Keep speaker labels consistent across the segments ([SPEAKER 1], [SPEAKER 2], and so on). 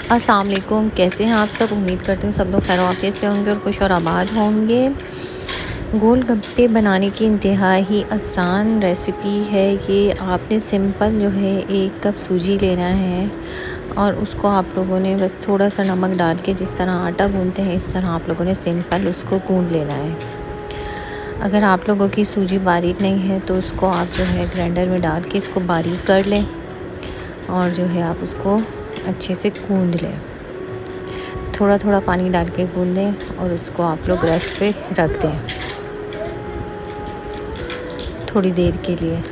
[SPEAKER 1] अस्सलाम वालेकुम, कैसे हैं आप सब। उम्मीद करती हूँ सब लोग खैर आफियत से होंगे और खुश और आबाद होंगे। गोलगप्पे बनाने की इंतहा ही आसान रेसिपी है ये। आपने सिंपल जो है 1 कप सूजी लेना है और उसको आप लोगों ने बस थोड़ा सा नमक डाल के जिस तरह आटा गूंदते हैं इस तरह आप लोगों ने सिंपल उसको गूंद लेना है। अगर आप लोगों की सूजी बारीक नहीं है तो उसको आप जो है ग्राइंडर में डाल के इसको बारीक कर लें और जो है आप उसको अच्छे से गूंद लें। थोड़ा थोड़ा पानी डाल के गूंदें और उसको आप लोग रेस्ट पे रख दें थोड़ी देर के लिए।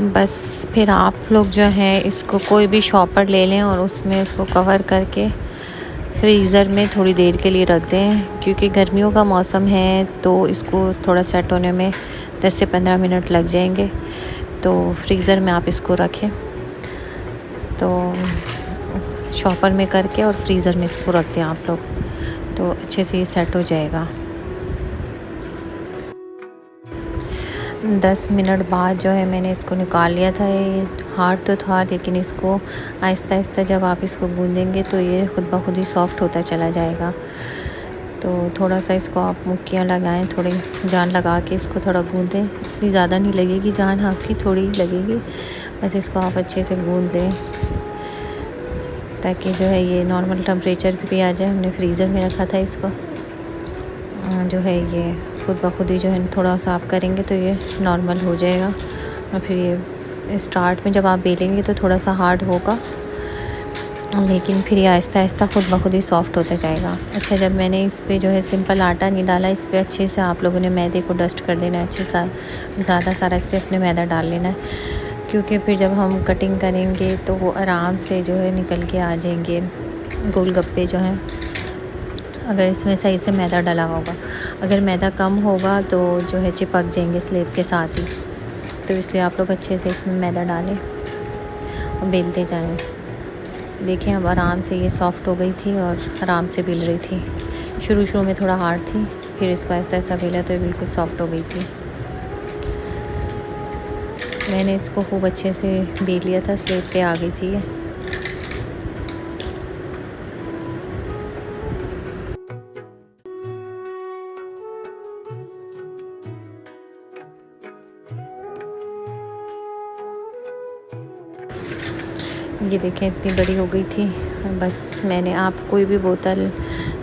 [SPEAKER 1] बस फिर आप लोग जो है इसको कोई भी शॉपर ले लें और उसमें इसको कवर करके फ्रीज़र में थोड़ी देर के लिए रख दें, क्योंकि गर्मियों का मौसम है तो इसको थोड़ा सेट होने में 10 से 15 मिनट लग जाएंगे। तो फ्रीज़र में आप इसको रखें, तो शॉपर में करके और फ्रीज़र में इसको रख दें आप लोग, तो अच्छे से ये सेट हो जाएगा। 10 मिनट बाद जो है मैंने इसको निकाल लिया था। ये हार्ड तो था लेकिन इसको आहिस्ता आहिस्ता जब आप इसको गूंदेंगे तो ये खुद ब खुद ही सॉफ़्ट होता चला जाएगा। तो थोड़ा सा इसको आप मुक्कियाँ लगाएं, थोड़ी जान लगा के इसको थोड़ा गूंदें। इतनी ज़्यादा नहीं लगेगी जान, आपकी थोड़ी लगेगी। बस इसको आप अच्छे से गूंद लें ताकि जो है ये नॉर्मल टेम्परेचर पे भी आ जाए। हमने फ्रीज़र में रखा था इसको। जो है ये खुद ब खुद ही जो है थोड़ा सा आप करेंगे तो ये नॉर्मल हो जाएगा। और फिर ये स्टार्ट में जब आप बेलेंगे तो थोड़ा सा हार्ड होगा, लेकिन फिर ये आहिस्ता आहिस्ता खुद ब खुद ही सॉफ़्ट होता जाएगा। अच्छा, जब मैंने इस पे जो है सिंपल आटा नहीं डाला, इस पे अच्छे से आप लोगों ने मैदे को डस्ट कर देना है। अच्छे सा ज़्यादा सारा इस पे अपने मैदा डाल लेना है, क्योंकि फिर जब हम कटिंग करेंगे तो वो आराम से जो है निकल के आ जाएंगे गोलगप्पे जो हैं, अगर इसमें सही से मैदा डला होगा। अगर मैदा कम होगा तो जो है चिपक जाएंगे स्लेब के साथ ही। तो इसलिए आप लोग अच्छे से इसमें मैदा डालें और बेलते जाएं। देखें अब आराम से ये सॉफ़्ट हो गई थी और आराम से बेल रही थी। शुरू में थोड़ा हार्ड थी, फिर इसको ऐसा ऐसा बेला तो ये बिल्कुल सॉफ़्ट हो गई थी। मैंने इसको खूब अच्छे से बेल लिया था, स्लेब पे आ गई थी ये। ये देखें इतनी बड़ी हो गई थी। बस मैंने आप कोई भी बोतल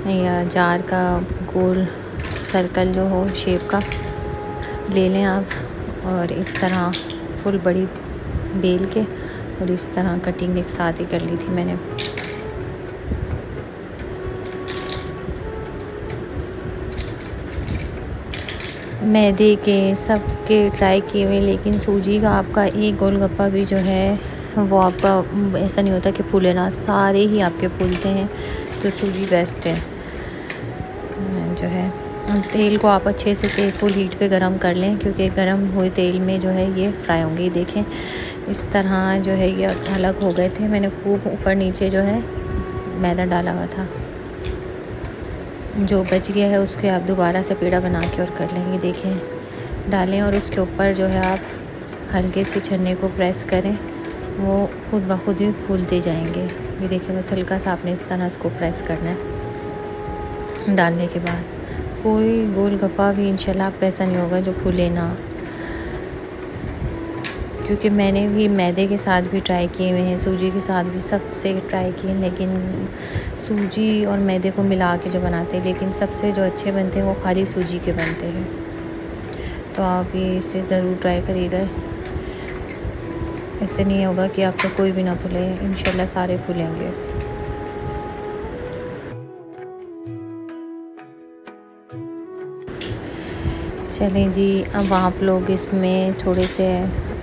[SPEAKER 1] या जार का गोल सर्कल जो हो शेप का ले लें आप, और इस तरह फुल बड़ी बेल के और इस तरह कटिंग एक साथ ही कर ली थी मैंने। मैदे के सब के ट्राई किए हुए, लेकिन सूजी का आपका एक गोलगप्पा भी जो है वो आपका ऐसा नहीं होता कि फूले ना, सारे ही आपके फूलते हैं। तो सूजी बेस्ट है। जो है तेल को आप अच्छे से फुल हीट पे गरम कर लें, क्योंकि गरम हुए तेल में जो है ये फ्राई होंगे। ये देखें इस तरह जो है ये अलग हो गए थे। मैंने खूब ऊपर नीचे जो है मैदा डाला हुआ था। जो बच गया है उसके आप दोबारा से पेड़ा बना के और कर लेंगे। देखें डालें और उसके ऊपर जो है आप हल्के से छन्ने को प्रेस करें, वो खुद ब खुद ही फूलते जाएंगे। ये देखिए बस हल्का सा आपने इस तरह इसको प्रेस करना है। डालने के बाद कोई गोलगप्पा भी इंशाल्लाह आपका ऐसा नहीं होगा जो फूले ना, क्योंकि मैंने भी मैदे के साथ भी ट्राई किए हुए हैं, सूजी के साथ भी सबसे ट्राई किए, लेकिन सूजी और मैदे को मिला के जो बनाते हैं, लेकिन सबसे जो अच्छे बनते हैं वो खाली सूजी के बनते हैं। तो आप ये इसे ज़रूर ट्राई करिएगा। ऐसे नहीं होगा कि आपको कोई भी ना फूले, इंशाल्लाह सारे फूलेंगे। चलें जी, अब आप लोग इसमें थोड़े से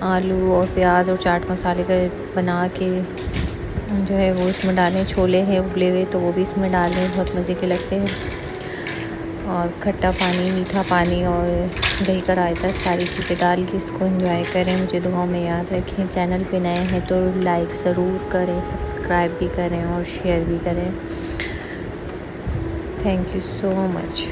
[SPEAKER 1] आलू और प्याज और चाट मसाले का बना के जो है वो इसमें डालें। छोले हैं उबले हुए तो वो भी इसमें डालें, बहुत मज़े के लगते हैं। और खट्टा पानी, मीठा पानी और दही का रायता, सारी चीज़ें डाल के इसको एंजॉय करें। मुझे दुआओं में याद रखें। चैनल पे नए हैं तो लाइक ज़रूर करें, सब्सक्राइब भी करें और शेयर भी करें। Thank you so much.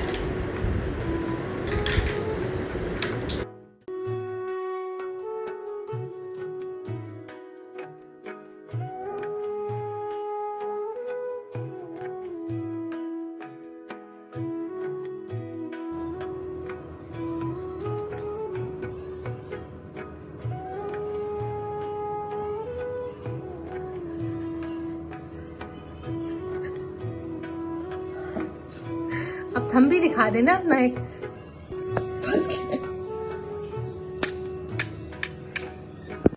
[SPEAKER 2] अब थम भी दिखा देना अपना एक।